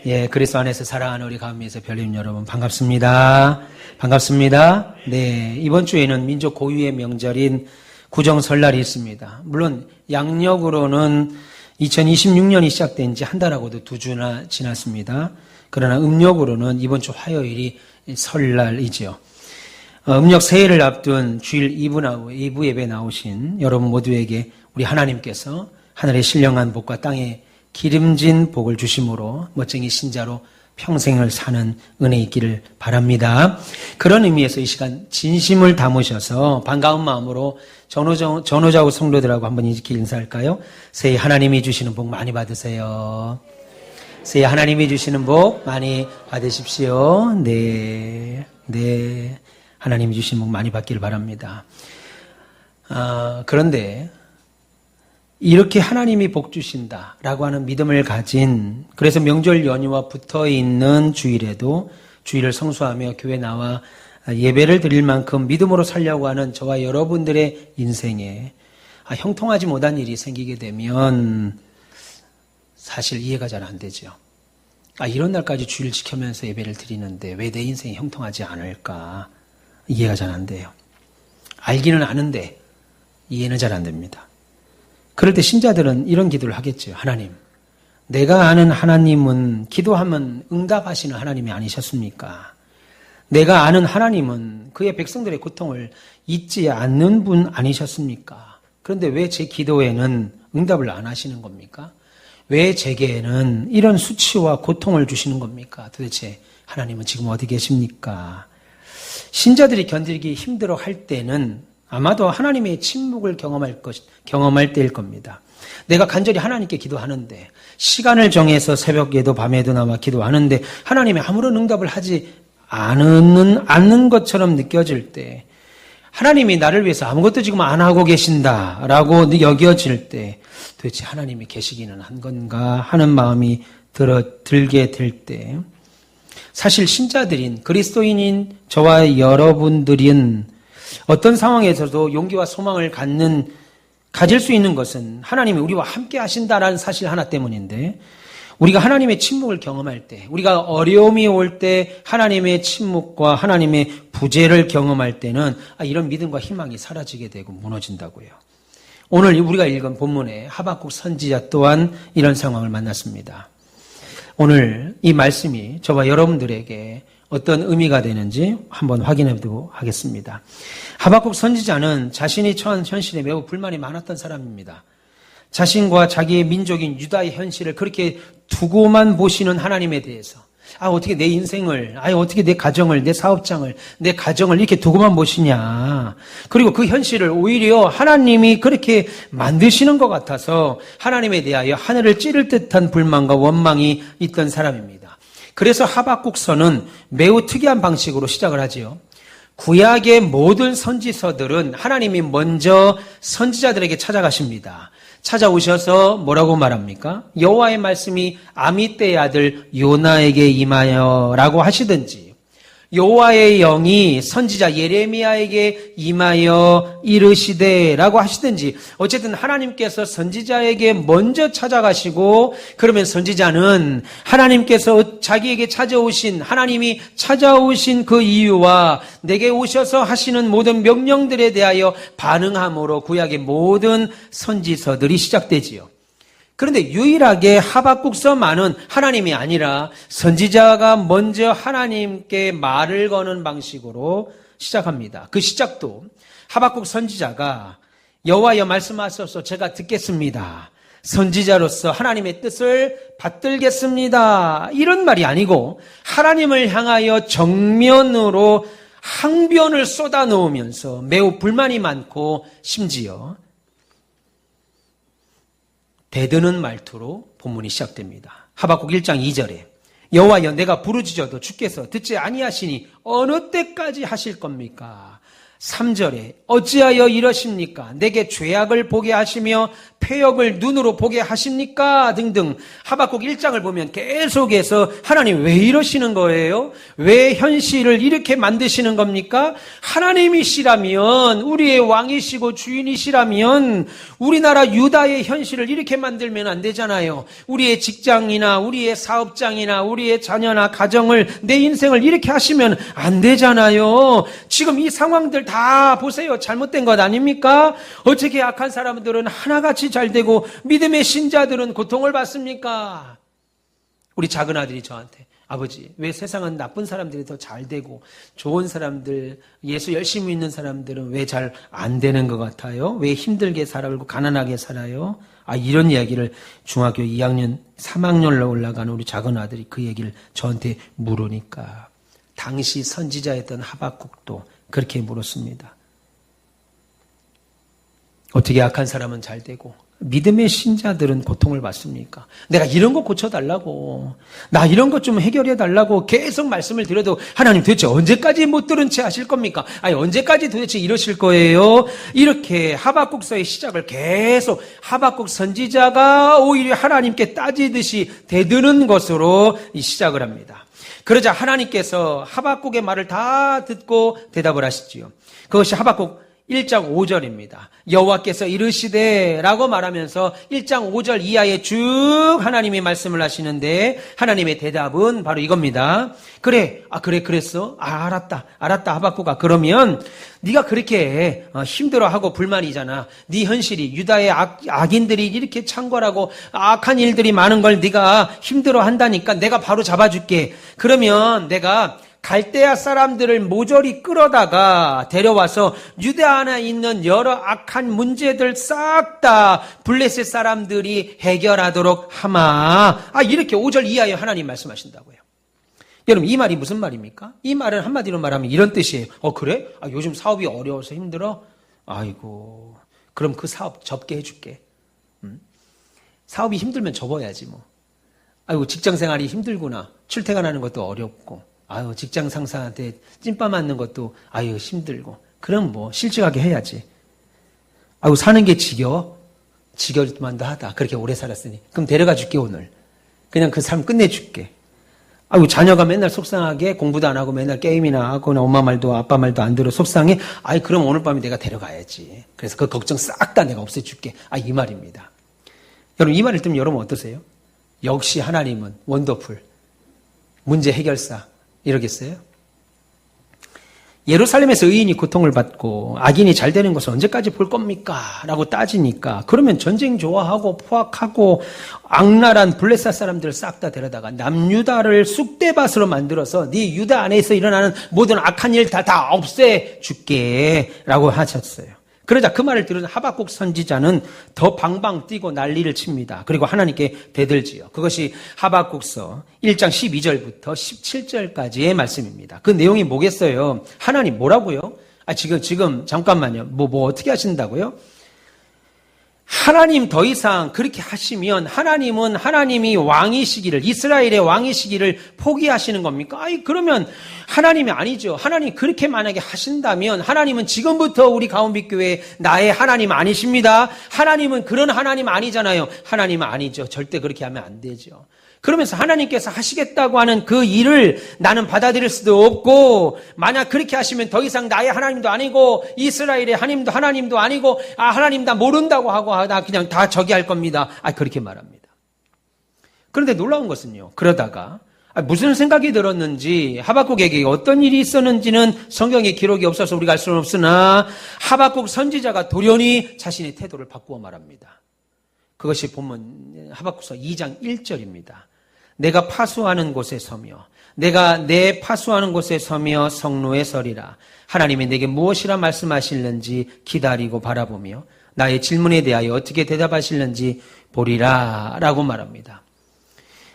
예, 그리스도 안에서 사랑하는 우리 가음에서 별님 여러분 반갑습니다. 반갑습니다. 네, 이번 주에는 민족 고유의 명절인 구정설날이 있습니다. 물론 양력으로는 2026년이 시작된 지 한 달하고도 2주나 지났습니다. 그러나 음력으로는 이번 주 화요일이 설날이지요. 음력 새해를 앞둔 주일 2부 예배 나오신 여러분 모두에게 우리 하나님께서 하늘의 신령한 복과 땅에 기름진 복을 주심으로 멋쟁이 신자로 평생을 사는 은혜 있기를 바랍니다. 그런 의미에서 이 시간 진심을 담으셔서 반가운 마음으로 전호자우 성도들하고 한번 이렇게 인사할까요? 새해 하나님이 주시는 복 많이 받으세요. 새해 하나님이 주시는 복 많이 받으십시오. 네. 하나님이 주시는 복 많이 받기를 바랍니다. 그런데 이렇게 하나님이 복 주신다라고 하는 믿음을 가진, 그래서 명절 연휴와 붙어 있는 주일에도 주일을 성수하며 교회 나와 예배를 드릴 만큼 믿음으로 살려고 하는 저와 여러분들의 인생에 형통하지 못한 일이 생기게 되면 사실 이해가 잘 안 되죠. 이런 날까지 주일 지키면서 예배를 드리는데 왜 내 인생이 형통하지 않을까? 이해가 잘 안 돼요. 알기는 아는데 이해는 잘 안 됩니다. 그럴 때 신자들은 이런 기도를 하겠죠. 하나님, 내가 아는 하나님은 기도하면 응답하시는 하나님이 아니셨습니까? 내가 아는 하나님은 그의 백성들의 고통을 잊지 않는 분 아니셨습니까? 그런데 왜 제 기도에는 응답을 안 하시는 겁니까? 왜 제게는 이런 수치와 고통을 주시는 겁니까? 도대체 하나님은 지금 어디 계십니까? 신자들이 견디기 힘들어 할 때는 아마도 하나님의 침묵을 경험할 때일 겁니다. 내가 간절히 하나님께 기도하는데, 시간을 정해서 새벽에도 밤에도 나와 기도하는데 하나님이 아무런 응답을 하지 않는 것처럼 느껴질 때, 하나님이 나를 위해서 아무것도 지금 안 하고 계신다라고 여겨질 때 도대체 하나님이 계시기는 한 건가 하는 마음이 들게 될 때, 사실 신자들인 그리스도인인 저와 여러분들은 어떤 상황에서도 용기와 소망을 가질 수 있는 것은 하나님이 우리와 함께 하신다라는 사실 하나 때문인데, 우리가 하나님의 침묵을 경험할 때, 우리가 어려움이 올 때 하나님의 침묵과 하나님의 부재를 경험할 때는 이런 믿음과 희망이 사라지게 되고 무너진다고요. 오늘 우리가 읽은 본문에 하박국 선지자 또한 이런 상황을 만났습니다. 오늘 이 말씀이 저와 여러분들에게 어떤 의미가 되는지 한번 확인해 보도록 하겠습니다. 하박국 선지자는 자신이 처한 현실에 매우 불만이 많았던 사람입니다. 자신과 자기의 민족인 유다의 현실을 그렇게 두고만 보시는 하나님에 대해서, 어떻게 내 인생을, 어떻게 내 가정을, 내 사업장을, 내 가정을 이렇게 두고만 보시냐. 그리고 그 현실을 오히려 하나님이 그렇게 만드시는 것 같아서 하나님에 대하여 하늘을 찌를 듯한 불만과 원망이 있던 사람입니다. 그래서 하박국서는 매우 특이한 방식으로 시작을 하지요. 구약의 모든 선지서들은 하나님이 먼저 선지자들에게 찾아가십니다. 찾아오셔서 뭐라고 말합니까? 여호와의 말씀이 아미떼의 아들 요나에게 임하여라고 하시든지, 여호와의 영이 선지자 예레미야에게 임하여 이르시되라고 하시든지, 어쨌든 하나님께서 선지자에게 먼저 찾아가시고, 그러면 선지자는 하나님께서 자기에게 하나님이 찾아오신 그 이유와 내게 오셔서 하시는 모든 명령들에 대하여 반응함으로 구약의 모든 선지서들이 시작되지요. 그런데 유일하게 하박국서만은 하나님이 아니라 선지자가 먼저 하나님께 말을 거는 방식으로 시작합니다. 그 시작도 하박국 선지자가 여호와여 말씀하소서 제가 듣겠습니다. 선지자로서 하나님의 뜻을 받들겠습니다. 이런 말이 아니고 하나님을 향하여 정면으로 항변을 쏟아놓으면서 매우 불만이 많고 심지어 대드는 말투로 본문이 시작됩니다. 하박국 1장 2절에 여호와여 내가 부르짖어도 주께서 듣지 아니하시니 어느 때까지 하실 겁니까? 3절에 어찌하여 이러십니까? 내게 죄악을 보게 하시며 패역을 눈으로 보게 하십니까? 등등 하박국 1장을 보면 계속해서 하나님 왜 이러시는 거예요? 왜 현실을 이렇게 만드시는 겁니까? 하나님이시라면, 우리의 왕이시고 주인이시라면 우리나라 유다의 현실을 이렇게 만들면 안 되잖아요. 우리의 직장이나 우리의 사업장이나 우리의 자녀나 가정을, 내 인생을 이렇게 하시면 안 되잖아요. 지금 이 상황들 다 보세요. 잘못된 것 아닙니까? 어떻게 악한 사람들은 하나같이 잘 되고 믿음의 신자들은 고통을 받습니까? 우리 작은 아들이 저한테, 아버지, 왜 세상은 나쁜 사람들이 더 잘 되고 좋은 사람들, 예수 열심히 믿는 사람들은 왜 잘 안 되는 것 같아요? 왜 힘들게 살아고 가난하게 살아요? 이런 이야기를 중학교 2학년, 3학년으로 올라가는 우리 작은 아들이 그 얘기를 저한테 물으니까, 당시 선지자였던 하박국도 그렇게 물었습니다. 어떻게 악한 사람은 잘 되고 믿음의 신자들은 고통을 받습니까? 내가 이런 거 고쳐달라고, 나 이런 것 좀 해결해달라고 계속 말씀을 드려도 하나님 도대체 언제까지 못 들은 채 하실 겁니까? 언제까지 도대체 이러실 거예요? 이렇게 하박국서의 시작을 계속 하박국 선지자가 오히려 하나님께 따지듯이 대드는 것으로 시작을 합니다. 그러자 하나님께서 하박국의 말을 다 듣고 대답을 하시지요. 그것이 하박국 1장 5절입니다. 여호와께서 이르시되 라고 말하면서 1장 5절 이하에 쭉 하나님이 말씀을 하시는데, 하나님의 대답은 바로 이겁니다. 그래, 그랬어? 알았다 하박국아. 그러면 네가 그렇게 힘들어하고 불만이잖아. 네 현실이 유다의 악인들이 이렇게 창궐하고 악한 일들이 많은 걸 네가 힘들어한다니까 내가 바로 잡아줄게. 그러면 내가 갈대아 사람들을 모조리 끌어다가 데려와서 유다 안에 있는 여러 악한 문제들 싹 다 블레셋 사람들이 해결하도록 하마. 이렇게 5절 이하에 하나님 말씀하신다고요. 여러분, 이 말이 무슨 말입니까? 이 말은 한마디로 말하면 이런 뜻이에요. 그래? 요즘 사업이 어려워서 힘들어? 아이고, 그럼 그 사업 접게 해줄게. 사업이 힘들면 접어야지 뭐. 아이고, 직장 생활이 힘들구나. 출퇴근하는 것도 어렵고. 직장 상사한테 찐빠 맞는 것도 힘들고. 그럼 뭐 실직하게 해야지. 사는 게 지겨울만도 하다. 그렇게 오래 살았으니. 그럼 데려가 줄게 오늘. 그냥 그 삶 끝내줄게. 자녀가 맨날 속상하게 공부도 안 하고 맨날 게임이나 하고 엄마 말도 아빠 말도 안 들어 속상해. 그럼 오늘 밤에 내가 데려가야지. 그래서 그 걱정 싹 다 내가 없애줄게. 이 말입니다. 여러분, 이 말을 들으면 여러분 어떠세요? 역시 하나님은 원더풀, 문제 해결사 이러겠어요? 예루살렘에서 의인이 고통을 받고 악인이 잘 되는 것을 언제까지 볼 겁니까? 라고 따지니까, 그러면 전쟁 좋아하고 포악하고 악랄한 블레셋 사람들을 싹 다 데려다가 남유다를 쑥대밭으로 만들어서 네 유다 안에서 일어나는 모든 악한 일 다 없애줄게 라고 하셨어요. 그러자 그 말을 들은 하박국 선지자는 더 방방 뛰고 난리를 칩니다. 그리고 하나님께 대들지요. 그것이 하박국서 1장 12절부터 17절까지의 말씀입니다. 그 내용이 뭐겠어요? 하나님 뭐라고요? 지금 잠깐만요. 뭐 어떻게 하신다고요? 하나님 더 이상 그렇게 하시면 하나님은 하나님이 왕이시기를, 이스라엘의 왕이시기를 포기하시는 겁니까? 그러면 하나님이 아니죠. 하나님 그렇게 만약에 하신다면 하나님은 지금부터 우리 가온빛교회 나의 하나님 아니십니다. 하나님은 그런 하나님 아니잖아요. 하나님은 아니죠. 절대 그렇게 하면 안 되죠. 그러면서 하나님께서 하시겠다고 하는 그 일을 나는 받아들일 수도 없고, 만약 그렇게 하시면 더 이상 나의 하나님도 아니고 이스라엘의 하나님도 아니고 하나님 다 모른다고 하고 나 그냥 다 저기 할 겁니다. 그렇게 말합니다. 그런데 놀라운 것은요, 그러다가 무슨 생각이 들었는지, 하박국에게 어떤 일이 있었는지는 성경에 기록이 없어서 우리가 알 수는 없으나 하박국 선지자가 돌연히 자신의 태도를 바꾸어 말합니다. 그것이 본문 하박국서 2장 1절입니다. 내가 파수하는 곳에 서며 내가 내 파수하는 곳에 서며 성로에 서리라. 하나님이 내게 무엇이라 말씀하실는지 기다리고 바라보며 나의 질문에 대하여 어떻게 대답하실는지 보리라 라고 말합니다.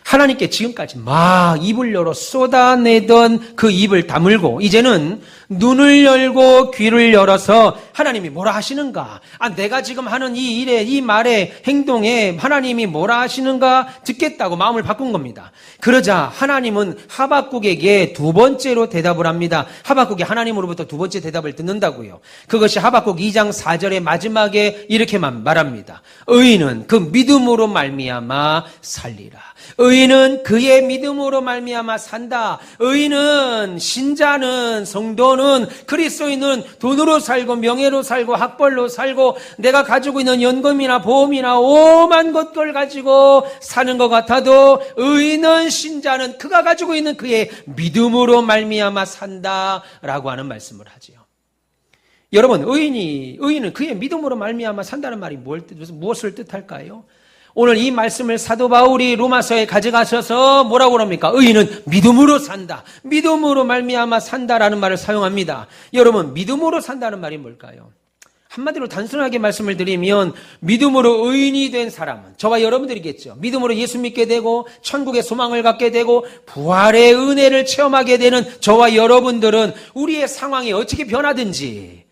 하나님께 지금까지 막 입을 열어 쏟아내던 그 입을 다물고 이제는 눈을 열고 귀를 열어서 하나님이 뭐라 하시는가? 내가 지금 하는 이 일에, 이 말에, 행동에 하나님이 뭐라 하시는가 듣겠다고 마음을 바꾼 겁니다. 그러자 하나님은 하박국에게 두 번째로 대답을 합니다. 하박국이 하나님으로부터 두 번째 대답을 듣는다고요. 그것이 하박국 2장 4절의 마지막에 이렇게만 말합니다. 의인은 그 믿음으로 말미암아 살리라. 의인은 그의 믿음으로 말미암아 산다. 의인은, 신자는, 성도는, 그리스도인은 돈으로 살고 명예로 살고 학벌로 살고 내가 가지고 있는 연금이나 보험이나 오만 것들 가지고 사는 것 같아도 의인은, 신자는 그가 가지고 있는 그의 믿음으로 말미암아 산다라고 하는 말씀을 하지요. 여러분, 의인은 그의 믿음으로 말미암아 산다는 말이 무엇을 뜻할까요? 오늘 이 말씀을 사도 바울이 로마서에 가져가셔서 뭐라고 그럽니까? 의인은 믿음으로 산다. 믿음으로 말미암아 산다라는 말을 사용합니다. 여러분, 믿음으로 산다는 말이 뭘까요? 한마디로 단순하게 말씀을 드리면 믿음으로 의인이 된 사람은 저와 여러분들이겠죠. 믿음으로 예수 믿게 되고 천국의 소망을 갖게 되고 부활의 은혜를 체험하게 되는 저와 여러분들은 우리의 상황이 어떻게 변하든지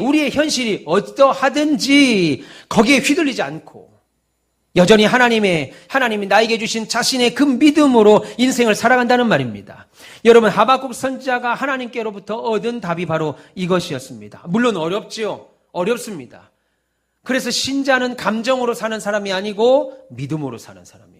우리의 현실이 어떠하든지 거기에 휘둘리지 않고 여전히 하나님이 나에게 주신 자신의 그 믿음으로 인생을 살아간다는 말입니다. 여러분, 하박국 선지자가 하나님께로부터 얻은 답이 바로 이것이었습니다. 물론 어렵습니다. 그래서 신자는 감정으로 사는 사람이 아니고 믿음으로 사는 사람이에요.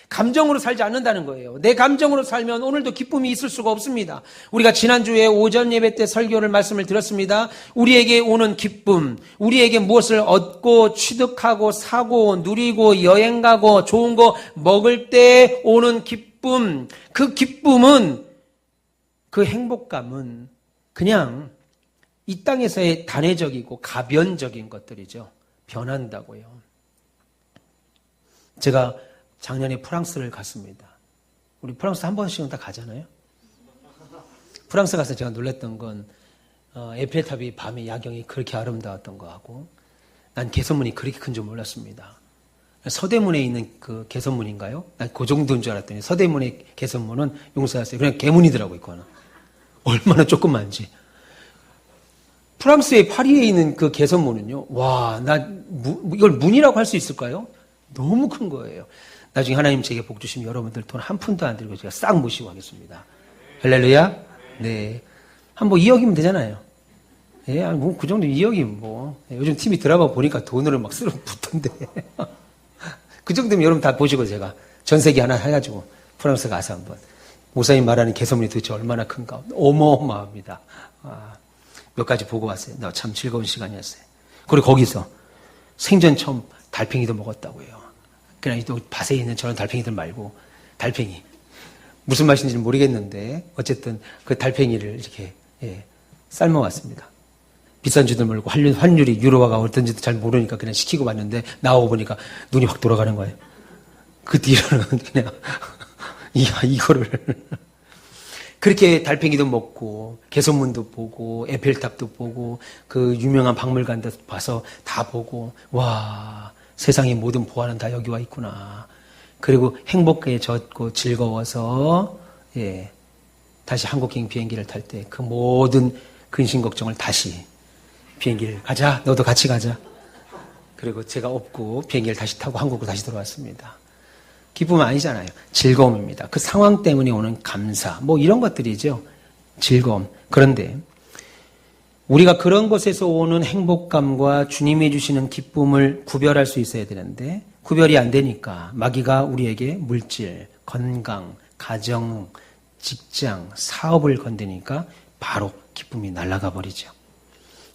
감정으로 살지 않는다는 거예요. 내 감정으로 살면 오늘도 기쁨이 있을 수가 없습니다. 우리가 지난주에 오전 예배 때 설교를 말씀을 드렸습니다. 우리에게 오는 기쁨, 우리에게 무엇을 얻고 취득하고 사고 누리고 여행 가고 좋은 거 먹을 때 오는 기쁨, 그 기쁨은, 그 행복감은 그냥 이 땅에서의 단회적이고 가변적인 것들이죠. 변한다고요. 제가 작년에 프랑스를 갔습니다. 우리 프랑스 한 번씩은 다 가잖아요. 프랑스 가서 제가 놀랐던 건 에펠탑이 밤에 야경이 그렇게 아름다웠던 거하고 난 개선문이 그렇게 큰 줄 몰랐습니다. 서대문에 있는 그 개선문인가요? 난 그 정도인 줄 알았더니 서대문의 개선문은 용서하세요. 그냥 개문이더라고요. 그거는. 얼마나 조그만지. 프랑스의 파리에 있는 그 개선문은요. 와, 이걸 문이라고 할 수 있을까요? 너무 큰 거예요. 나중에 하나님 제게 복 주시면 여러분들 돈 한 푼도 안 들고 제가 싹 모시고 가겠습니다. 할렐루야? 네. 한 2억이면 되잖아요. 예, 그 정도 2억이면 요즘 TV 드라마 보니까 돈으로 막 쓰러 붙던데. 그 정도면 여러분 다 보시고 제가 전세기 하나 해가지고 프랑스 가서 한번. 목사님 말하는 개선문이 도대체 얼마나 큰가. 어마어마합니다. 몇 가지 보고 왔어요. 참 즐거운 시간이었어요. 그리고 거기서 생전 처음 달팽이도 먹었다고요. 그냥 또 밭에 있는 저런 달팽이들 말고 달팽이. 무슨 맛인지는 모르겠는데 어쨌든 그 달팽이를 이렇게 삶아왔습니다. 비싼 줄도 모르고 환율이 유로화가 어떤지도 잘 모르니까 그냥 시키고 왔는데 나오고 보니까 눈이 확 돌아가는 거예요. 그 뒤로는 그냥 이거를 그렇게 달팽이도 먹고 개선문도 보고 에펠탑도 보고 그 유명한 박물관도 봐서 다 보고 와 세상의 모든 보안은 다 여기 와 있구나. 그리고 행복해졌고 즐거워서 다시 한국행 비행기를 탈 때 그 모든 근심 걱정을 다시 비행기를 가자. 너도 같이 가자. 그리고 제가 없고 비행기를 다시 타고 한국으로 다시 돌아왔습니다. 기쁨은 아니잖아요. 즐거움입니다. 그 상황 때문에 오는 감사, 이런 것들이죠. 즐거움. 그런데 우리가 그런 것에서 오는 행복감과 주님이 주시는 기쁨을 구별할 수 있어야 되는데 구별이 안 되니까 마귀가 우리에게 물질, 건강, 가정, 직장, 사업을 건드니까 바로 기쁨이 날아가 버리죠.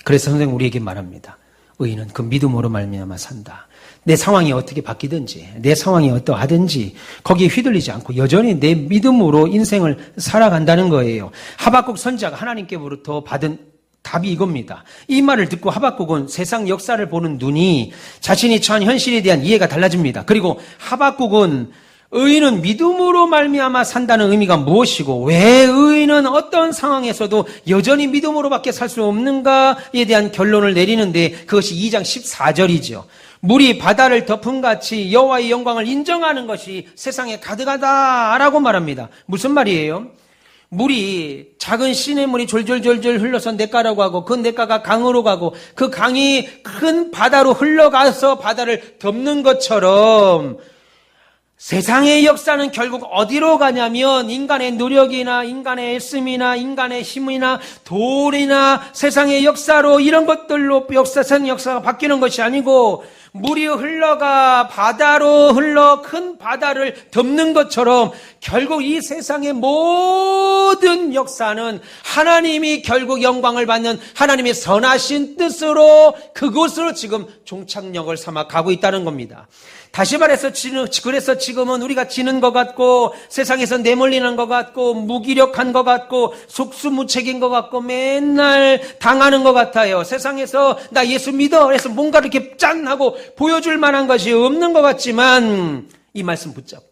그래서 선생님 우리에게 말합니다. 의인은 그 믿음으로 말미암아 산다. 내 상황이 어떻게 바뀌든지 내 상황이 어떠하든지 거기에 휘둘리지 않고 여전히 내 믿음으로 인생을 살아간다는 거예요. 하박국 선지자가 하나님께로부터 받은 답이 이겁니다. 이 말을 듣고 하박국은 세상 역사를 보는 눈이 자신이 처한 현실에 대한 이해가 달라집니다. 그리고 하박국은 의인은 믿음으로 말미암아 산다는 의미가 무엇이고 왜 의인은 어떤 상황에서도 여전히 믿음으로밖에 살 수 없는가에 대한 결론을 내리는데 그것이 2장 14절이죠. 물이 바다를 덮음같이 여호와의 영광을 인정하는 것이 세상에 가득하다라고 말합니다. 무슨 말이에요? 물이 작은 시냇물이 졸졸졸졸 흘러서 냇가라고 하고 그 냇가가 강으로 가고 그 강이 큰 바다로 흘러가서 바다를 덮는 것처럼 세상의 역사는 결국 어디로 가냐면 인간의 노력이나 인간의 애씀이나 인간의 힘이나 돌이나 세상의 역사로 이런 것들로 세상 역사가 바뀌는 것이 아니고 물이 흘러가 바다로 흘러 큰 바다를 덮는 것처럼 결국 이 세상의 모든 역사는 하나님이 결국 영광을 받는 하나님의 선하신 뜻으로 그곳으로 지금 종착역을 삼아 가고 있다는 겁니다. 다시 말해서 그래서 지금은 우리가 지는 것 같고 세상에서 내몰리는 것 같고 무기력한 것 같고 속수무책인 것 같고 맨날 당하는 것 같아요. 세상에서 나 예수 믿어 해서 뭔가 이렇게 짠 하고 보여줄 만한 것이 없는 것 같지만 이 말씀 붙잡고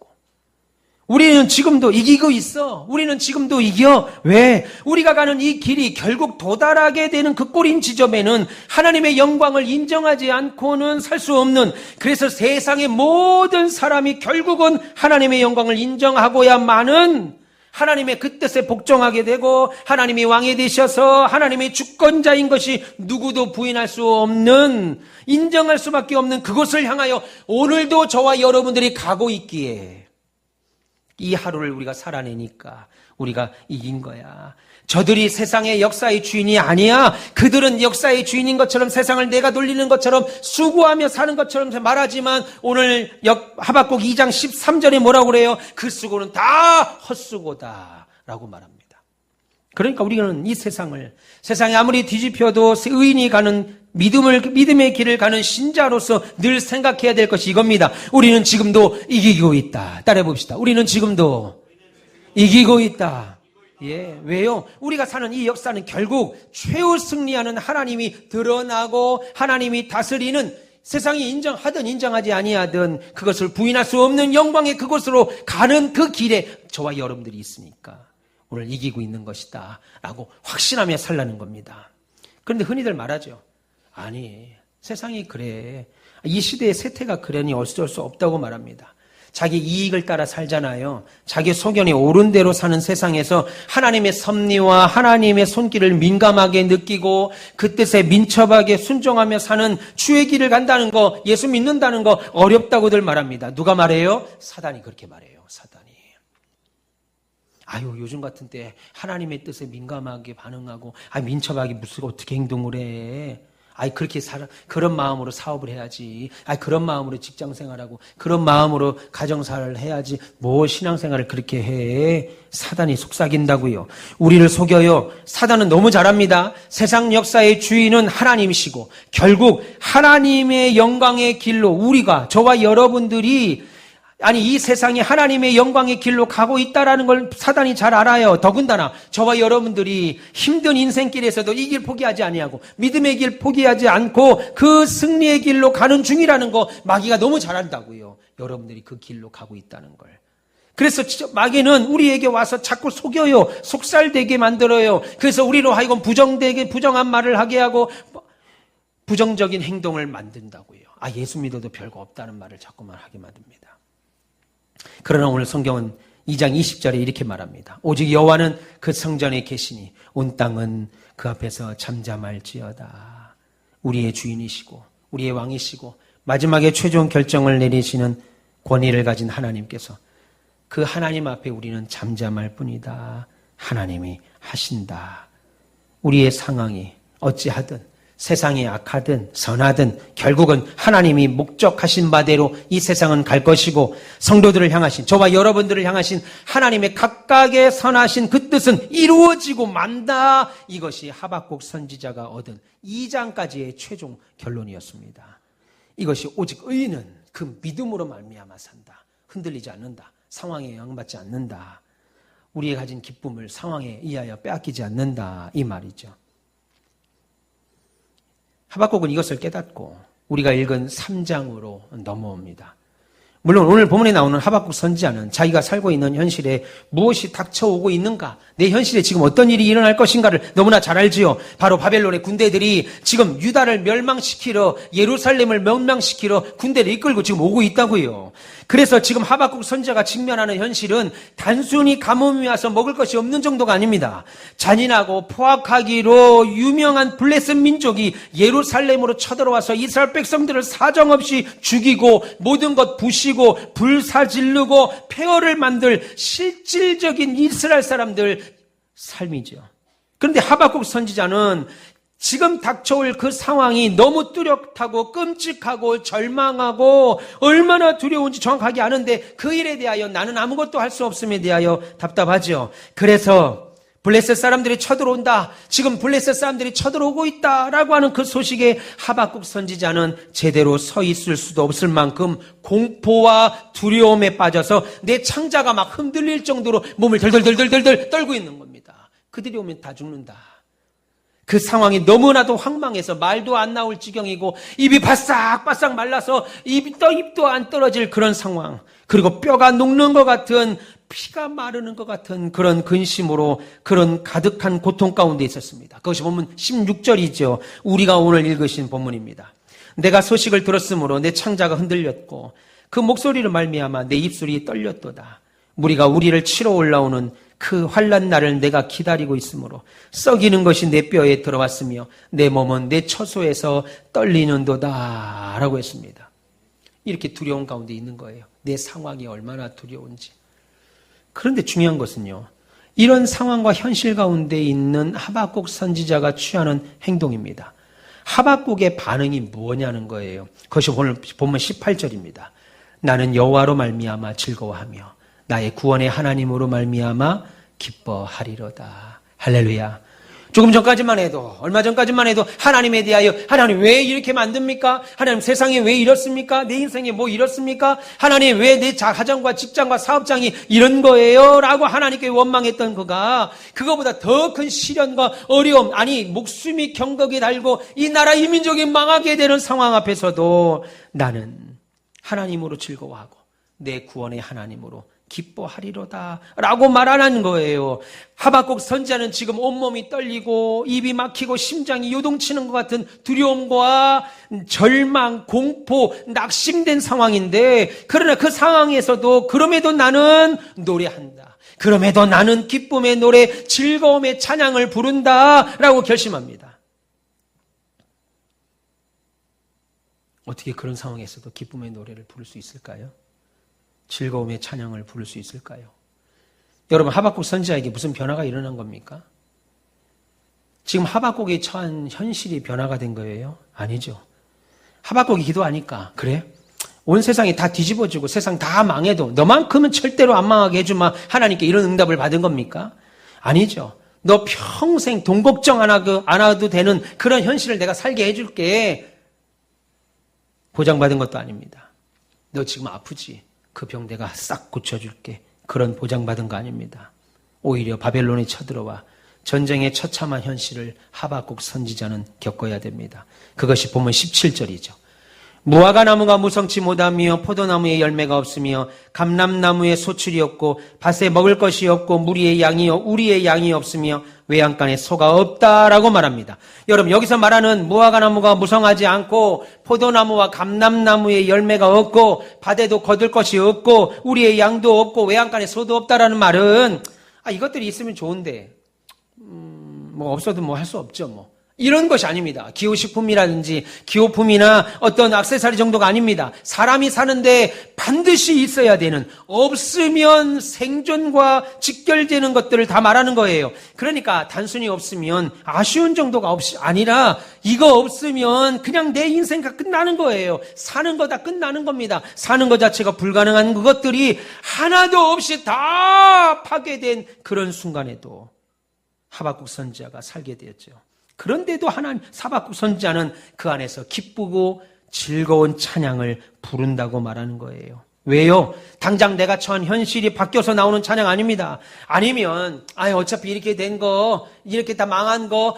우리는 지금도 이기고 있어. 우리는 지금도 이겨. 왜? 우리가 가는 이 길이 결국 도달하게 되는 그 꼬린 지점에는 하나님의 영광을 인정하지 않고는 살 수 없는, 그래서 세상의 모든 사람이 결국은 하나님의 영광을 인정하고야만은 하나님의 그 뜻에 복종하게 되고 하나님이 왕이 되셔서 하나님의 주권자인 것이 누구도 부인할 수 없는, 인정할 수밖에 없는 그곳을 향하여 오늘도 저와 여러분들이 가고 있기에 이 하루를 우리가 살아내니까 우리가 이긴 거야. 저들이 세상의 역사의 주인이 아니야. 그들은 역사의 주인인 것처럼 세상을 내가 돌리는 것처럼 수고하며 사는 것처럼 말하지만 오늘 하박국 2장 13절에 뭐라고 그래요? 그 수고는 다 헛수고다 라고 말합니다. 그러니까 우리는 이 세상에 아무리 뒤집혀도 의인이 가는 믿음의 길을 가는 신자로서 늘 생각해야 될 것이 이겁니다. 우리는 지금도 이기고 있다. 따라해 봅시다. 우리는 지금도 이기고 있다. 예, 왜요? 우리가 사는 이 역사는 결국 최후 승리하는 하나님이 드러나고 하나님이 다스리는, 세상이 인정하든 인정하지 아니하든 그것을 부인할 수 없는 영광의 그곳으로 가는 그 길에 저와 여러분들이 있으니까 오늘 이기고 있는 것이다 라고 확신하며 살라는 겁니다. 그런데 흔히들 말하죠. 아니, 세상이 그래. 이 시대의 세태가 그러니 어쩔 수 없다고 말합니다. 자기 이익을 따라 살잖아요. 자기 소견이 옳은 대로 사는 세상에서 하나님의 섭리와 하나님의 손길을 민감하게 느끼고 그 뜻에 민첩하게 순종하며 사는 주의 길을 간다는 거, 예수 믿는다는 거 어렵다고들 말합니다. 누가 말해요? 사단이 그렇게 말해요. 사단이. 아유, 요즘 같은 때 하나님의 뜻에 민감하게 반응하고 민첩하게 무슨 어떻게 행동을 해. 그렇게 그런 마음으로 사업을 해야지. 그런 마음으로 직장 생활하고, 그런 마음으로 가정생활을 해야지. 뭐 신앙생활을 그렇게 해. 사단이 속삭인다고요. 우리를 속여요. 사단은 너무 잘합니다. 세상 역사의 주인은 하나님이시고, 결국 하나님의 영광의 길로 우리가, 저와 여러분들이 이 세상이 하나님의 영광의 길로 가고 있다는 걸 사단이 잘 알아요. 더군다나 저와 여러분들이 힘든 인생길에서도 이 길 포기하지 아니하고 믿음의 길 포기하지 않고 그 승리의 길로 가는 중이라는 거 마귀가 너무 잘 안다고요. 여러분들이 그 길로 가고 있다는 걸. 그래서 마귀는 우리에게 와서 자꾸 속여요. 속살되게 만들어요. 그래서 우리로 하여금 부정한 말을 하게 하고 부정적인 행동을 만든다고요. 예수 믿어도 별거 없다는 말을 자꾸만 하게 만듭니다. 그러나 오늘 성경은 2장 20절에 이렇게 말합니다. 오직 여호와는 그 성전에 계시니 온 땅은 그 앞에서 잠잠할지어다. 우리의 주인이시고 우리의 왕이시고 마지막에 최종 결정을 내리시는 권위를 가진 하나님께서, 그 하나님 앞에 우리는 잠잠할 뿐이다. 하나님이 하신다. 우리의 상황이 어찌하든 세상이 악하든 선하든 결국은 하나님이 목적하신 바대로 이 세상은 갈 것이고, 성도들을 향하신, 저와 여러분들을 향하신 하나님의 각각의 선하신 그 뜻은 이루어지고 만다. 이것이 하박국 선지자가 얻은 2장까지의 최종 결론이었습니다. 이것이 오직 의인은 그 믿음으로 말미암아 산다. 흔들리지 않는다. 상황에 영향받지 않는다. 우리의 가진 기쁨을 상황에 의하여 빼앗기지 않는다. 이 말이죠. 하박국은 이것을 깨닫고 우리가 읽은 3장으로 넘어옵니다. 물론 오늘 본문에 나오는 하박국 선지자는 자기가 살고 있는 현실에 무엇이 닥쳐오고 있는가, 내 현실에 지금 어떤 일이 일어날 것인가를 너무나 잘 알지요. 바로 바벨론의 군대들이 지금 유다를 멸망시키러, 예루살렘을 멸망시키러 군대를 이끌고 지금 오고 있다고요. 그래서 지금 하박국 선지자가 직면하는 현실은 단순히 가뭄이 와서 먹을 것이 없는 정도가 아닙니다. 잔인하고 포악하기로 유명한 블레셋 민족이 예루살렘으로 쳐들어와서 이스라엘 백성들을 사정없이 죽이고 모든 것 부시고 불사지르고 폐허를 만들 실질적인 이스라엘 사람들 삶이죠. 그런데 하박국 선지자는 지금 닥쳐올 그 상황이 너무 뚜렷하고 끔찍하고 절망하고 얼마나 두려운지 정확하게 아는데 그 일에 대하여 나는 아무것도 할 수 없음에 대하여 답답하죠. 그래서 블레셋 사람들이 쳐들어온다, 지금 블레셋 사람들이 쳐들어오고 있다라고 하는 그 소식에 하박국 선지자는 제대로 서 있을 수도 없을 만큼 공포와 두려움에 빠져서 내 창자가 막 흔들릴 정도로 몸을 덜덜덜덜덜 떨고 있는 겁니다. 그들이 오면 다 죽는다. 그 상황이 너무나도 황망해서 말도 안 나올 지경이고 입이 바싹바싹 말라서 입도 안 떨어질 그런 상황, 그리고 뼈가 녹는 것 같은, 피가 마르는 것 같은 그런 근심으로 그런 가득한 고통 가운데 있었습니다. 그것이 본문 16절이죠. 우리가 오늘 읽으신 본문입니다. 내가 소식을 들었으므로 내 창자가 흔들렸고 그 목소리를 말미암아 내 입술이 떨렸도다. 무리가 우리를 치러 올라오는 그 환난 날을 내가 기다리고 있으므로 썩이는 것이 내 뼈에 들어왔으며 내 몸은 내 처소에서 떨리는도다 라고 했습니다. 이렇게 두려운 가운데 있는 거예요. 내 상황이 얼마나 두려운지. 그런데 중요한 것은요, 이런 상황과 현실 가운데 있는 하박국 선지자가 취하는 행동입니다. 하박국의 반응이 뭐냐는 거예요. 그것이 오늘 본문 18절입니다. 나는 여호와로 말미암아 즐거워하며 나의 구원의 하나님으로 말미암아 기뻐하리로다. 할렐루야. 조금 전까지만 해도, 얼마 전까지만 해도 하나님에 대하여, 하나님 왜 이렇게 만듭니까? 하나님 세상에 왜 이렇습니까? 내 인생에 뭐 이렇습니까? 하나님 왜 내 가정과 직장과 사업장이 이런 거예요? 라고 하나님께 원망했던 그가 그거보다 더 큰 시련과 어려움, 아니 목숨이 경각에 달고 이 나라 이 민족이 망하게 되는 상황 앞에서도 나는 하나님으로 즐거워하고 내 구원의 하나님으로 기뻐하리로다 라고 말하는 거예요. 하박국 선지자는 지금 온몸이 떨리고 입이 막히고 심장이 요동치는 것 같은 두려움과 절망, 공포, 낙심된 상황인데, 그러나 그 상황에서도 그럼에도 나는 노래한다, 그럼에도 나는 기쁨의 노래, 즐거움의 찬양을 부른다 라고 결심합니다. 어떻게 그런 상황에서도 기쁨의 노래를 부를 수 있을까요? 즐거움의 찬양을 부를 수 있을까요? 여러분, 하박국 선지자에게 무슨 변화가 일어난 겁니까? 지금 하박국이 처한 현실이 변화가 된 거예요? 아니죠. 하박국이 기도하니까, 그래? 온 세상이 다 뒤집어지고 세상 다 망해도 너만큼은 절대로 안 망하게 해주마, 하나님께 이런 응답을 받은 겁니까? 아니죠. 너 평생 돈 걱정 안 해도 되는 그런 현실을 내가 살게 해줄게. 보장받은 것도 아닙니다. 너 지금 아프지? 그 병 내가 싹 고쳐줄게. 그런 보장받은 거 아닙니다. 오히려 바벨론이 쳐들어와 전쟁의 처참한 현실을 하박국 선지자는 겪어야 됩니다. 그것이 본문 17절이죠. 무화과 나무가 무성치 못하며 포도나무에 열매가 없으며 감람나무에 소출이 없고 밭에 먹을 것이 없고 우리의 양이 없으며 외양간에 소가 없다라고 말합니다. 여러분, 여기서 말하는 무화과 나무가 무성하지 않고 포도나무와 감람나무에 열매가 없고 밭에도 거둘 것이 없고 우리의 양도 없고 외양간에 소도 없다라는 말은 이것들이 있으면 좋은데 뭐 없어도 뭐 할 수 없죠 뭐. 이런 것이 아닙니다. 기호식품이라든지 기호품이나 어떤 액세서리 정도가 아닙니다. 사람이 사는데 반드시 있어야 되는, 없으면 생존과 직결되는 것들을 다 말하는 거예요. 그러니까 단순히 없으면 아쉬운 정도가 아니라 이거 없으면 그냥 내 인생가 끝나는 거예요. 사는 거 다 끝나는 겁니다. 사는 것 자체가 불가능한 그것들이 하나도 없이 다 파괴된 그런 순간에도 하박국 선지자가 살게 되었죠. 그런데도 하박국 선지자는 그 안에서 기쁘고 즐거운 찬양을 부른다고 말하는 거예요. 왜요? 당장 내가 처한 현실이 바뀌어서 나오는 찬양 아닙니다. 아니면 어차피 이렇게 된 거, 이렇게 다 망한 거,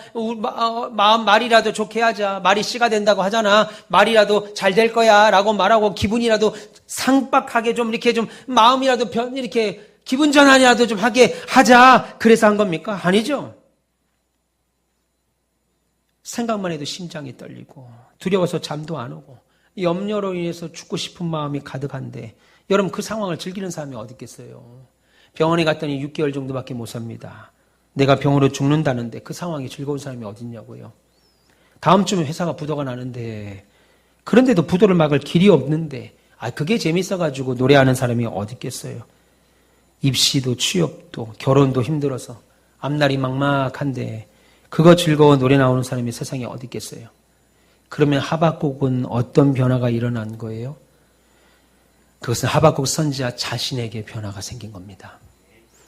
마음 말이라도 좋게 하자. 말이 씨가 된다고 하잖아. 말이라도 잘 될 거야 라고 말하고 기분이라도 상박하게 좀 이렇게 좀 마음이라도 이렇게 기분 전환이라도 좀 하게 하자. 그래서 한 겁니까? 아니죠. 생각만 해도 심장이 떨리고 두려워서 잠도 안 오고 염려로 인해서 죽고 싶은 마음이 가득한데 여러분 그 상황을 즐기는 사람이 어디 있겠어요? 병원에 갔더니 6개월 정도밖에 못 삽니다. 내가 병으로 죽는다는데 그 상황이 즐거운 사람이 어디 있냐고요? 다음 주면 회사가 부도가 나는데 그런데도 부도를 막을 길이 없는데 그게 재밌어가지고 노래하는 사람이 어디 있겠어요? 입시도 취업도 결혼도 힘들어서 앞날이 막막한데 그거 즐거워 노래 나오는 사람이 세상에 어디 있겠어요? 그러면 하박국은 어떤 변화가 일어난 거예요? 그것은 하박국 선지자 자신에게 변화가 생긴 겁니다.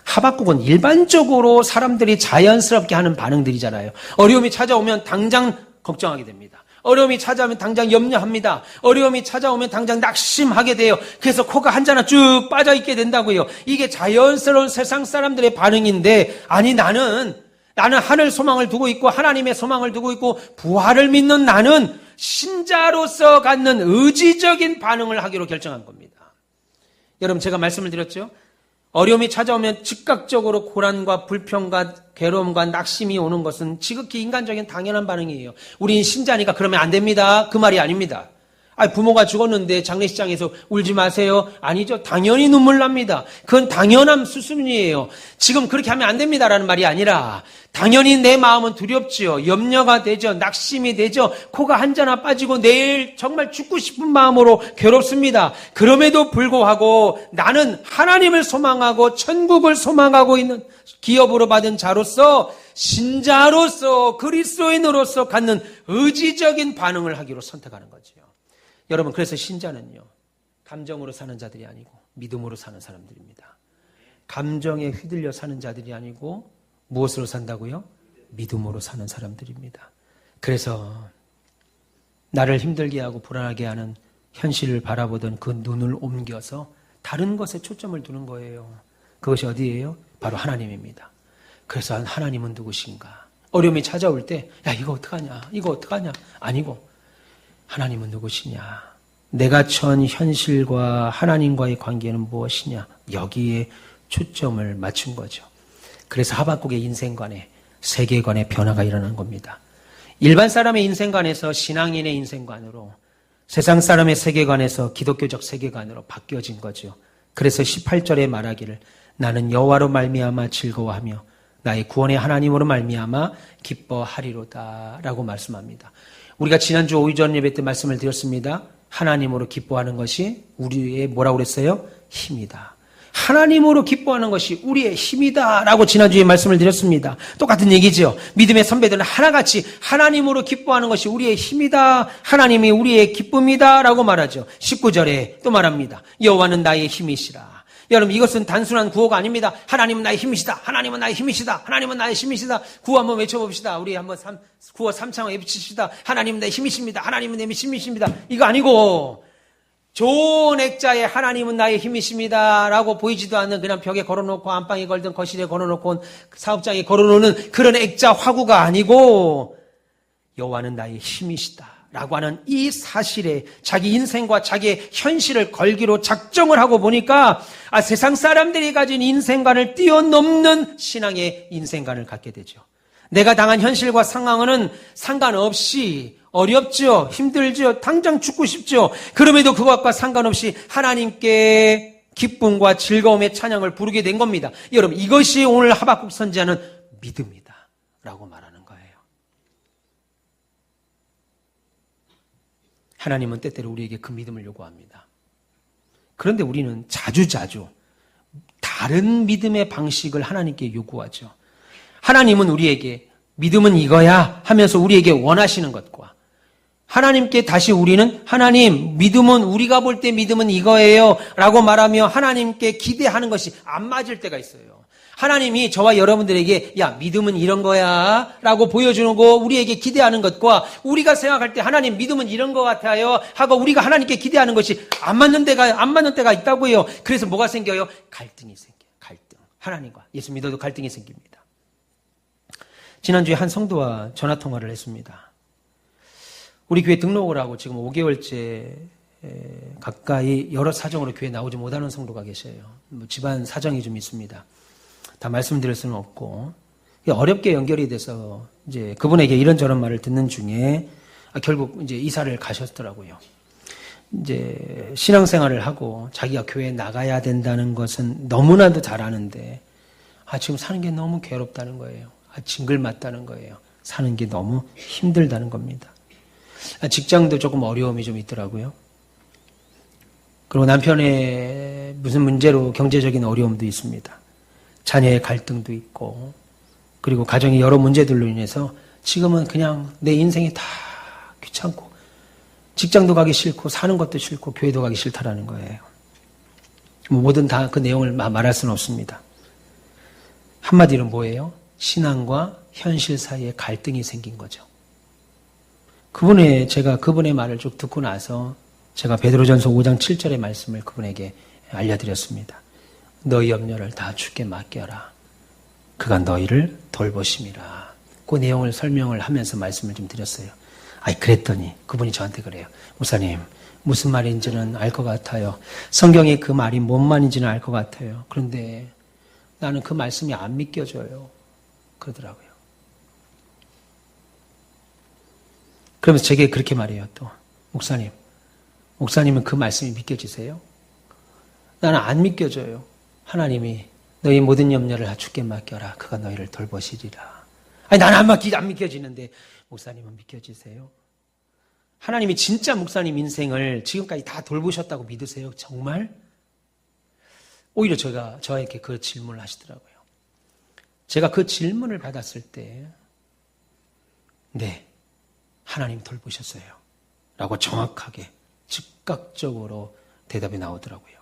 하박국은 일반적으로 사람들이 자연스럽게 하는 반응들이잖아요. 어려움이 찾아오면 당장 걱정하게 됩니다. 어려움이 찾아오면 당장 염려합니다. 어려움이 찾아오면 당장 낙심하게 돼요. 그래서 코가 한 자나 쭉 빠져있게 된다고요. 이게 자연스러운 세상 사람들의 반응인데 나는 하늘 소망을 두고 있고 하나님의 소망을 두고 있고 부활을 믿는 나는 신자로서 갖는 의지적인 반응을 하기로 결정한 겁니다. 여러분 제가 말씀을 드렸죠? 어려움이 찾아오면 즉각적으로 고난과 불평과 괴로움과 낙심이 오는 것은 지극히 인간적인 당연한 반응이에요. 우린 신자니까 그러면 안 됩니다. 그 말이 아닙니다. 부모가 죽었는데 장례식장에서 울지 마세요. 아니죠. 당연히 눈물 납니다. 그건 당연한 수순이에요. 지금 그렇게 하면 안 됩니다라는 말이 아니라 당연히 내 마음은 두렵지요. 염려가 되죠. 낙심이 되죠. 코가 한 자나 빠지고 내일 정말 죽고 싶은 마음으로 괴롭습니다. 그럼에도 불구하고 나는 하나님을 소망하고 천국을 소망하고 있는 기업으로 받은 자로서 신자로서 그리스도인으로서 갖는 의지적인 반응을 하기로 선택하는 거죠. 여러분 그래서 신자는요 감정으로 사는 자들이 아니고 믿음으로 사는 사람들입니다. 감정에 휘둘려 사는 자들이 아니고 무엇으로 산다고요? 믿음으로 사는 사람들입니다. 그래서 나를 힘들게 하고 불안하게 하는 현실을 바라보던 그 눈을 옮겨서 다른 것에 초점을 두는 거예요. 그것이 어디예요? 바로 하나님입니다. 그래서 하나님은 누구신가? 어려움이 찾아올 때 이거 어떡하냐? 이거 어떡하냐? 아니고 하나님은 누구시냐? 내가 처한 현실과 하나님과의 관계는 무엇이냐? 여기에 초점을 맞춘 거죠. 그래서 하박국의 인생관에 세계관의 변화가 일어난 겁니다. 일반 사람의 인생관에서 신앙인의 인생관으로 세상 사람의 세계관에서 기독교적 세계관으로 바뀌어진 거죠. 그래서 18절에 말하기를 나는 여호와로 말미암아 즐거워하며 나의 구원의 하나님으로 말미암아 기뻐하리로다 라고 말씀합니다. 우리가 지난주 오전 예배 때 말씀을 드렸습니다. 하나님으로 기뻐하는 것이 우리의 뭐라고 그랬어요? 힘이다. 하나님으로 기뻐하는 것이 우리의 힘이다 라고 지난주에 말씀을 드렸습니다. 똑같은 얘기죠. 믿음의 선배들은 하나같이 하나님으로 기뻐하는 것이 우리의 힘이다. 하나님이 우리의 기쁨이다 라고 말하죠. 19절에 또 말합니다. 여호와는 나의 힘이시라. 여러분 이것은 단순한 구호가 아닙니다. 하나님은 나의 힘이시다. 하나님은 나의 힘이시다. 하나님은 나의 힘이시다. 구호 한번 외쳐봅시다. 우리 한번 구호 3창 외치시다. 하나님은 내 힘이십니다. 하나님은 내 힘이십니다. 이거 아니고 좋은 액자에 하나님은 나의 힘이십니다 라고 보이지도 않는 그냥 벽에 걸어놓고 안방에 걸든 거실에 걸어놓고 사업장에 걸어놓는 그런 액자 화구가 아니고 여호와는 나의 힘이시다 라고 하는 이 사실에 자기 인생과 자기의 현실을 걸기로 작정을 하고 보니까 세상 사람들이 가진 인생관을 뛰어넘는 신앙의 인생관을 갖게 되죠. 내가 당한 현실과 상황은 상관없이 어렵죠. 힘들죠. 당장 죽고 싶죠. 그럼에도 그것과 상관없이 하나님께 기쁨과 즐거움의 찬양을 부르게 된 겁니다. 여러분 이것이 오늘 하박국 선지자는 믿음이다 라고 말하는 거예요. 하나님은 때때로 우리에게 그 믿음을 요구합니다. 그런데 우리는 자주자주 다른 믿음의 방식을 하나님께 요구하죠. 하나님은 우리에게 믿음은 이거야 하면서 우리에게 원하시는 것과 하나님께 다시 우리는 하나님 믿음은 우리가 볼 때 믿음은 이거예요 라고 말하며 하나님께 기대하는 것이 안 맞을 때가 있어요. 하나님이 저와 여러분들에게 야, 믿음은 이런 거야 라고 보여주는 거, 우리에게 기대하는 것과 우리가 생각할 때 하나님 믿음은 이런 것 같아요 하고 우리가 하나님께 기대하는 것이 안 맞는 때가 있다고요. 그래서 뭐가 생겨요? 갈등이 생겨요. 갈등. 하나님과 예수 믿어도 갈등이 생깁니다. 지난주에 한 성도와 전화통화를 했습니다. 우리 교회 등록을 하고 지금 5개월째 가까이 여러 사정으로 교회 나오지 못하는 성도가 계셔요. 집안 사정이 좀 있습니다. 다 말씀드릴 수는 없고 어렵게 연결이 돼서 이제 그분에게 이런저런 말을 듣는 중에 결국 이제 이사를 가셨더라고요. 이제 신앙생활을 하고 자기가 교회에 나가야 된다는 것은 너무나도 잘 아는데 지금 사는 게 너무 괴롭다는 거예요. 징글맞다는 거예요. 사는 게 너무 힘들다는 겁니다. 직장도 조금 어려움이 좀 있더라고요. 그리고 남편의 무슨 문제로 경제적인 어려움도 있습니다. 자녀의 갈등도 있고, 그리고 가정의 여러 문제들로 인해서 지금은 그냥 내 인생이 다 귀찮고, 직장도 가기 싫고, 사는 것도 싫고, 교회도 가기 싫다라는 거예요. 뭐든 다 그 내용을 말할 수는 없습니다. 한마디로 뭐예요? 신앙과 현실 사이에 갈등이 생긴 거죠. 제가 그분의 말을 쭉 듣고 나서 제가 베드로전서 5장 7절의 말씀을 그분에게 알려드렸습니다. 너희 염려를 다 주께 맡겨라. 그가 너희를 돌보심이라. 그 내용을 설명을 하면서 말씀을 좀 드렸어요. 그랬더니 그분이 저한테 그래요. 목사님, 무슨 말인지는 알 것 같아요. 성경에 그 말이 뭔 말인지는 알 것 같아요. 그런데 나는 그 말씀이 안 믿겨져요. 그러더라고요. 그러면서 제게 그렇게 말해요. 또 목사님은 그 말씀이 믿겨지세요? 나는 안 믿겨져요. 하나님이 너희 모든 염려를 다 주께 맡겨라. 그가 너희를 돌보시리라. 나는 안 믿겨지는데 목사님은 믿겨지세요? 하나님이 진짜 목사님 인생을 지금까지 다 돌보셨다고 믿으세요? 정말? 오히려 저에게 그 질문을 하시더라고요. 제가 그 질문을 받았을 때 네, 하나님 돌보셨어요. 라고 정확하게 즉각적으로 대답이 나오더라고요.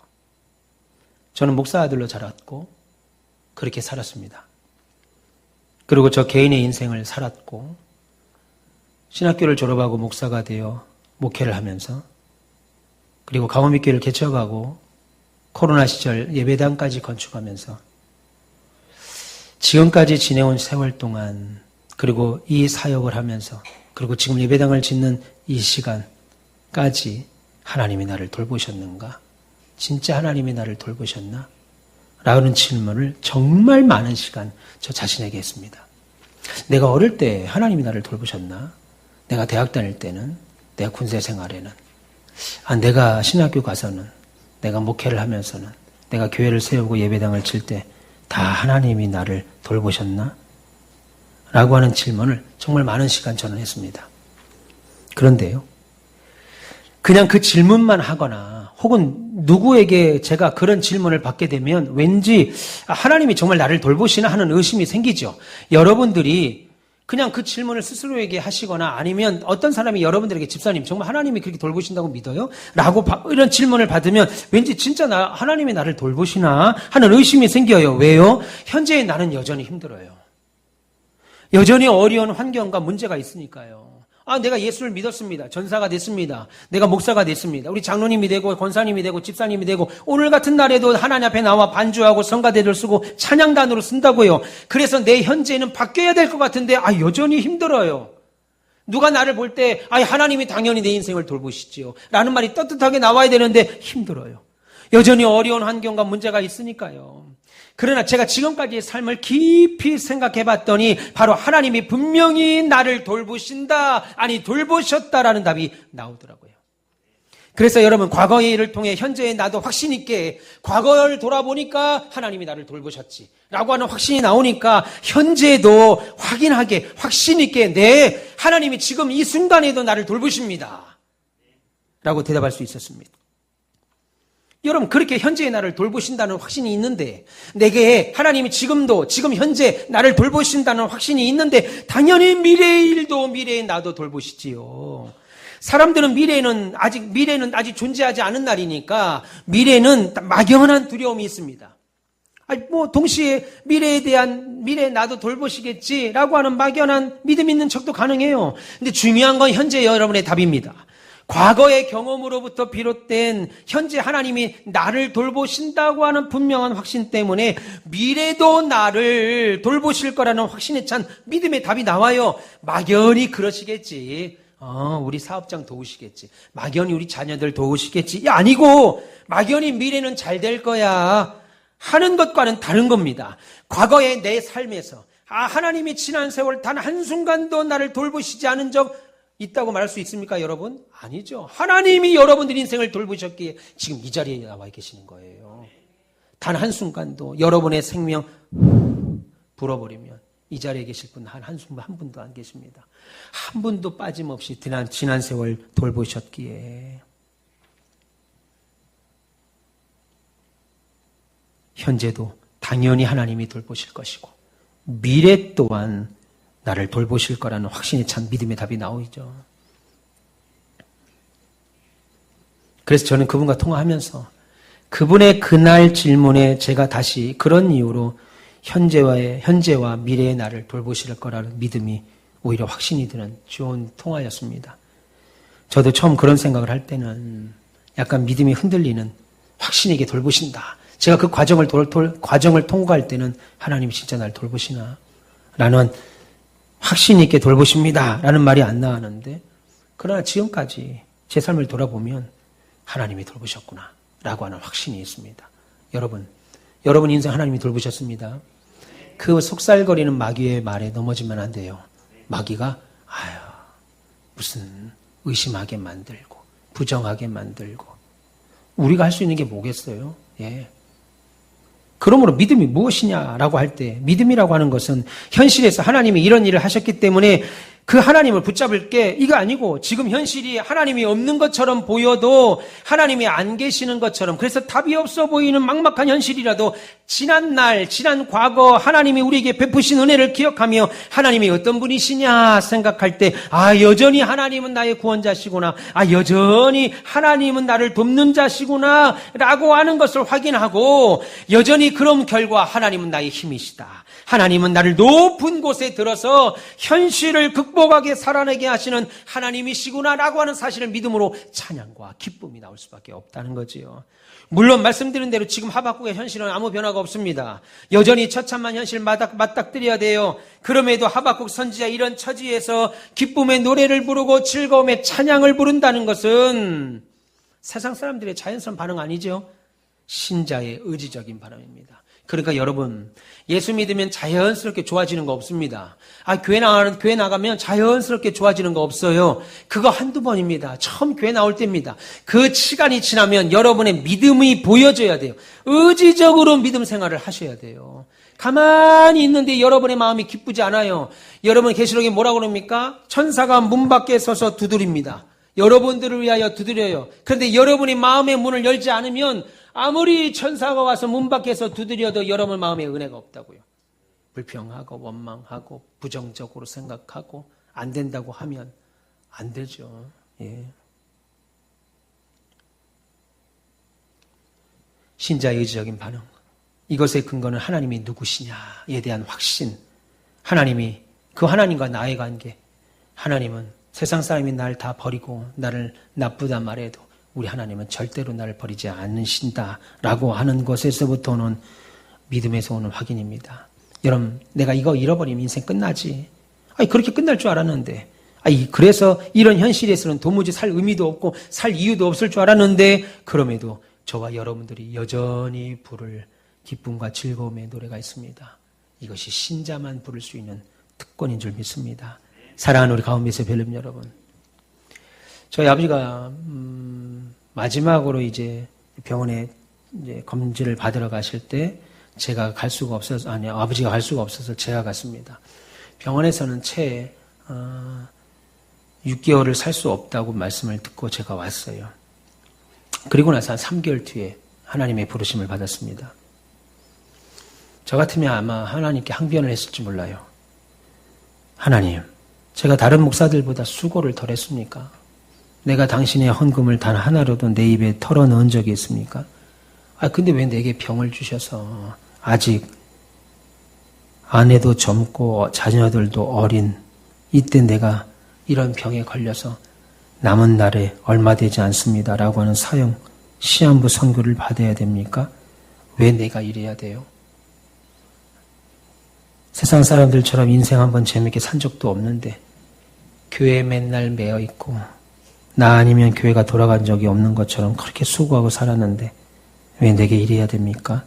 저는 목사 아들로 자랐고 그렇게 살았습니다. 그리고 저 개인의 인생을 살았고 신학교를 졸업하고 목사가 되어 목회를 하면서 그리고 강원미교를 개척하고 코로나 시절 예배당까지 건축하면서 지금까지 지내온 세월 동안 그리고 이 사역을 하면서 그리고 지금 예배당을 짓는 이 시간까지 하나님이 나를 돌보셨는가? 진짜 하나님이 나를 돌보셨나? 라는 질문을 정말 많은 시간 저 자신에게 했습니다. 내가 어릴 때 하나님이 나를 돌보셨나? 내가 대학 다닐 때는, 내가 군대 생활에는, 내가 신학교 가서는, 내가 목회를 하면서는, 내가 교회를 세우고 예배당을 칠 때 다 하나님이 나를 돌보셨나? 라고 하는 질문을 정말 많은 시간 저는 했습니다. 그런데요, 그냥 그 질문만 하거나 혹은 누구에게 제가 그런 질문을 받게 되면 왠지 하나님이 정말 나를 돌보시나 하는 의심이 생기죠. 여러분들이 그냥 그 질문을 스스로에게 하시거나 아니면 어떤 사람이 여러분들에게 집사님 정말 하나님이 그렇게 돌보신다고 믿어요? 라고 이런 질문을 받으면 왠지 진짜 하나님이 나를 돌보시나 하는 의심이 생겨요. 왜요? 현재의 나는 여전히 힘들어요. 여전히 어려운 환경과 문제가 있으니까요. 내가 예수를 믿었습니다. 전사가 됐습니다. 내가 목사가 됐습니다. 우리 장로님이 되고 권사님이 되고 집사님이 되고 오늘 같은 날에도 하나님 앞에 나와 반주하고 성가대를 쓰고 찬양단으로 쓴다고요. 그래서 내 현재는 바뀌어야 될 것 같은데 여전히 힘들어요. 누가 나를 볼 때 하나님이 당연히 내 인생을 돌보시지요. 라는 말이 떳떳하게 나와야 되는데 힘들어요. 여전히 어려운 환경과 문제가 있으니까요. 그러나 제가 지금까지의 삶을 깊이 생각해 봤더니 바로 하나님이 분명히 나를 돌보신다, 돌보셨다라는 답이 나오더라고요. 그래서 여러분, 과거의 일을 통해 현재의 나도 확신 있게 과거를 돌아보니까 하나님이 나를 돌보셨지 라고 하는 확신이 나오니까 현재도 확인하게 확신 있게 네, 하나님이 지금 이 순간에도 나를 돌보십니다 라고 대답할 수 있었습니다. 여러분, 그렇게 현재의 나를 돌보신다는 확신이 있는데 내게 하나님이 지금 현재 나를 돌보신다는 확신이 있는데 당연히 미래의 일도 미래의 나도 돌보시지요. 사람들은 미래는 아직 존재하지 않은 날이니까 미래는 막연한 두려움이 있습니다. 동시에 미래에 나도 돌보시겠지라고 하는 막연한 믿음 있는 척도 가능해요. 근데 중요한 건 현재 여러분의 답입니다. 과거의 경험으로부터 비롯된 현재 하나님이 나를 돌보신다고 하는 분명한 확신 때문에 미래도 나를 돌보실 거라는 확신에 찬 믿음의 답이 나와요. 막연히 그러시겠지. 우리 사업장 도우시겠지. 막연히 우리 자녀들 도우시겠지. 아니고 막연히 미래는 잘 될 거야 하는 것과는 다른 겁니다. 과거의 내 삶에서 하나님이 지난 세월 단 한순간도 나를 돌보시지 않은 적 있다고 말할 수 있습니까, 여러분? 아니죠. 하나님이 여러분들 인생을 돌보셨기에 지금 이 자리에 나와 계시는 거예요. 단 한순간도 여러분의 생명 불어버리면 이 자리에 계실 분 한 분도 안 계십니다. 한 분도 빠짐없이 지난 세월 돌보셨기에 현재도 당연히 하나님이 돌보실 것이고 미래 또한 나를 돌보실 거라는 확신에 찬 믿음의 답이 나오죠. 그래서 저는 그분과 통화하면서 그분의 그날 질문에 제가 다시 그런 이유로 현재와 미래의 나를 돌보실 거라는 믿음이 오히려 확신이 드는 좋은 통화였습니다. 저도 처음 그런 생각을 할 때는 약간 믿음이 흔들리는 확신 있게 돌보신다. 제가 그 과정을 통과할 때는 하나님이 진짜 날 돌보시나? 라는 확신 있게 돌보십니다. 라는 말이 안 나왔는데 그러나 지금까지 제 삶을 돌아보면 하나님이 돌보셨구나 라고 하는 확신이 있습니다. 여러분 인생 하나님이 돌보셨습니다. 그 속살거리는 마귀의 말에 넘어지면 안 돼요. 마귀가 무슨 의심하게 만들고 부정하게 만들고 우리가 할 수 있는 게 뭐겠어요? 그러므로 믿음이 무엇이냐라고 할 때 믿음이라고 하는 것은 현실에서 하나님이 이런 일을 하셨기 때문에 그 하나님을 붙잡을 게 이거 아니고 지금 현실이 하나님이 없는 것처럼 보여도 하나님이 안 계시는 것처럼 그래서 답이 없어 보이는 막막한 현실이라도 지난 과거 하나님이 우리에게 베푸신 은혜를 기억하며 하나님이 어떤 분이시냐 생각할 때 여전히 하나님은 나의 구원자시구나. 여전히 하나님은 나를 돕는 자시구나 라고 하는 것을 확인하고 여전히 그런 결과 하나님은 나의 힘이시다. 하나님은 나를 높은 곳에 들어서 현실을 극복하게 살아내게 하시는 하나님이시구나라고 하는 사실을 믿음으로 찬양과 기쁨이 나올 수밖에 없다는 거지요. 물론 말씀드린 대로 지금 하박국의 현실은 아무 변화가 없습니다. 여전히 처참한 현실 맞닥뜨려야 돼요. 그럼에도 하박국 선지자 이런 처지에서 기쁨의 노래를 부르고 즐거움의 찬양을 부른다는 것은 세상 사람들의 자연스러운 반응 아니죠. 신자의 의지적인 반응입니다. 그러니까 여러분 예수 믿으면 자연스럽게 좋아지는 거 없습니다. 교회 나가면 자연스럽게 좋아지는 거 없어요. 그거 한두 번입니다. 처음 교회 나올 때입니다. 그 시간이 지나면 여러분의 믿음이 보여져야 돼요. 의지적으로 믿음 생활을 하셔야 돼요. 가만히 있는데 여러분의 마음이 기쁘지 않아요. 여러분 계시록에 뭐라고 그럽니까? 천사가 문 밖에 서서 두드립니다. 여러분들을 위하여 두드려요. 그런데 여러분이 마음의 문을 열지 않으면 아무리 천사가 와서 문 밖에서 두드려도 여러분 마음에 은혜가 없다고요. 불평하고 원망하고 부정적으로 생각하고 안 된다고 하면 안 되죠. 신자의 의지적인 반응. 이것의 근거는 하나님이 누구시냐에 대한 확신. 그 하나님과 나의 관계. 하나님은 세상 사람이 날 다 버리고 나를 나쁘다 말해도 우리 하나님은 절대로 나를 버리지 않으신다라고 하는 것에서부터는 믿음에서 오는 확인입니다. 여러분, 내가 이거 잃어버리면 인생 끝나지. 그렇게 끝날 줄 알았는데. 그래서 이런 현실에서는 도무지 살 의미도 없고 살 이유도 없을 줄 알았는데 그럼에도 저와 여러분들이 여전히 부를 기쁨과 즐거움의 노래가 있습니다. 이것이 신자만 부를 수 있는 특권인 줄 믿습니다. 사랑하는 우리 가운데서 벨름 여러분. 저희 아버지가 마지막으로 이제 병원에 이제 검진을 받으러 가실 때 제가 갈 수가 없어서 아버지가 갈 수가 없어서 제가 갔습니다. 병원에서는 채 6개월을 살 수 없다고 말씀을 듣고 제가 왔어요. 그리고 나서 한 3개월 뒤에 하나님의 부르심을 받았습니다. 저 같으면 아마 하나님께 항변을 했을지 몰라요. 하나님, 제가 다른 목사들보다 수고를 덜 했습니까? 내가 당신의 헌금을 단 하나로도 내 입에 털어넣은 적이 있습니까? 근데 왜 내게 병을 주셔서 아직 아내도 젊고 자녀들도 어린 이때 내가 이런 병에 걸려서 남은 날에 얼마 되지 않습니다라고 하는 사형 시한부 선고를 받아야 됩니까? 왜 내가 이래야 돼요? 세상 사람들처럼 인생 한번 재밌게 산 적도 없는데 교회에 맨날 매여 있고 나 아니면 교회가 돌아간 적이 없는 것처럼 그렇게 수고하고 살았는데 왜 내게 이래야 됩니까?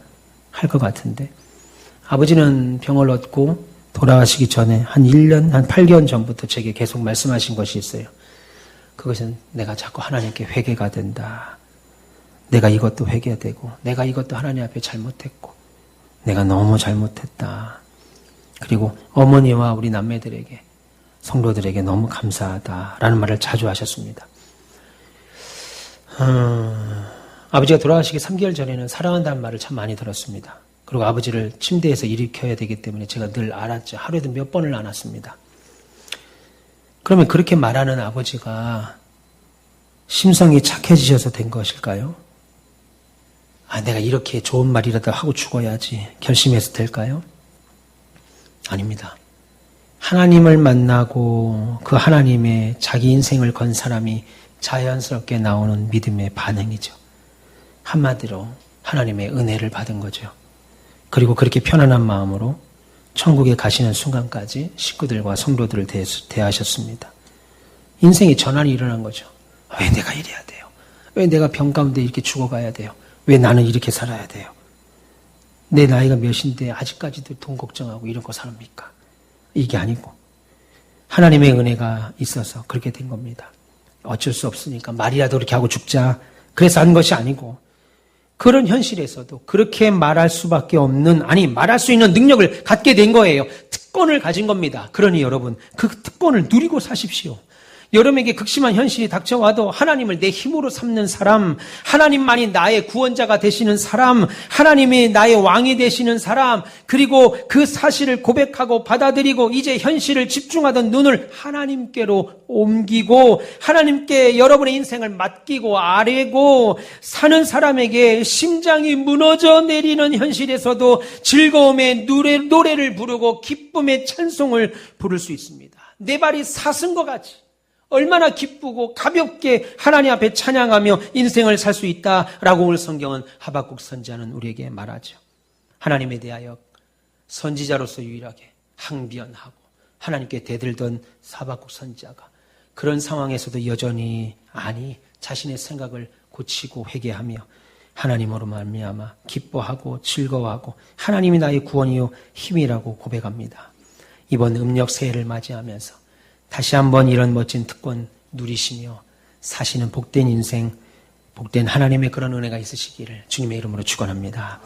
할 것 같은데 아버지는 병을 얻고 돌아가시기 전에 한 1년, 한 8개월 전부터 제게 계속 말씀하신 것이 있어요. 그것은 내가 자꾸 하나님께 회개가 된다. 내가 이것도 회개되고 내가 이것도 하나님 앞에 잘못했고 내가 너무 잘못했다. 그리고 어머니와 우리 남매들에게 성도들에게 너무 감사하다라는 말을 자주 하셨습니다. 아버지가 돌아가시기 3개월 전에는 사랑한다는 말을 참 많이 들었습니다. 그리고 아버지를 침대에서 일으켜야 되기 때문에 제가 늘 안았죠. 하루에도 몇 번을 안았습니다. 그러면 그렇게 말하는 아버지가 심성이 착해지셔서 된 것일까요? 내가 이렇게 좋은 말이라도 하고 죽어야지 결심해서 될까요? 아닙니다. 하나님을 만나고 그 하나님의 자기 인생을 건 사람이 자연스럽게 나오는 믿음의 반응이죠. 한마디로 하나님의 은혜를 받은 거죠. 그리고 그렇게 편안한 마음으로 천국에 가시는 순간까지 식구들과 성도들을 대하셨습니다. 인생의 전환이 일어난 거죠. 왜 내가 이래야 돼요? 왜 내가 병 가운데 이렇게 죽어가야 돼요? 왜 나는 이렇게 살아야 돼요? 내 나이가 몇인데 아직까지도 돈 걱정하고 이런 거 삽니까? 이게 아니고 하나님의 은혜가 있어서 그렇게 된 겁니다. 어쩔 수 없으니까 말이라도 그렇게 하고 죽자. 그래서 한 것이 아니고 그런 현실에서도 그렇게 말할 수밖에 없는, 말할 수 있는 능력을 갖게 된 거예요. 특권을 가진 겁니다. 그러니 여러분, 그 특권을 누리고 사십시오. 여러분에게 극심한 현실이 닥쳐와도 하나님을 내 힘으로 삼는 사람, 하나님만이 나의 구원자가 되시는 사람, 하나님이 나의 왕이 되시는 사람, 그리고 그 사실을 고백하고 받아들이고 이제 현실을 집중하던 눈을 하나님께로 옮기고 하나님께 여러분의 인생을 맡기고 아뢰고 사는 사람에게 심장이 무너져 내리는 현실에서도 즐거움의 노래를 부르고 기쁨의 찬송을 부를 수 있습니다. 내 발이 사슴 것 같이 얼마나 기쁘고 가볍게 하나님 앞에 찬양하며 인생을 살 수 있다라고 오늘 성경은 하박국 선지자는 우리에게 말하죠. 하나님에 대하여 선지자로서 유일하게 항변하고 하나님께 대들던 하박국 선지자가 그런 상황에서도 여전히 자신의 생각을 고치고 회개하며 하나님으로 말미암아 기뻐하고 즐거워하고 하나님이 나의 구원이요 힘이라고 고백합니다. 이번 음력 새해를 맞이하면서 다시 한번 이런 멋진 특권 누리시며 사시는 복된 인생, 복된 하나님의 그런 은혜가 있으시기를 주님의 이름으로 축원합니다.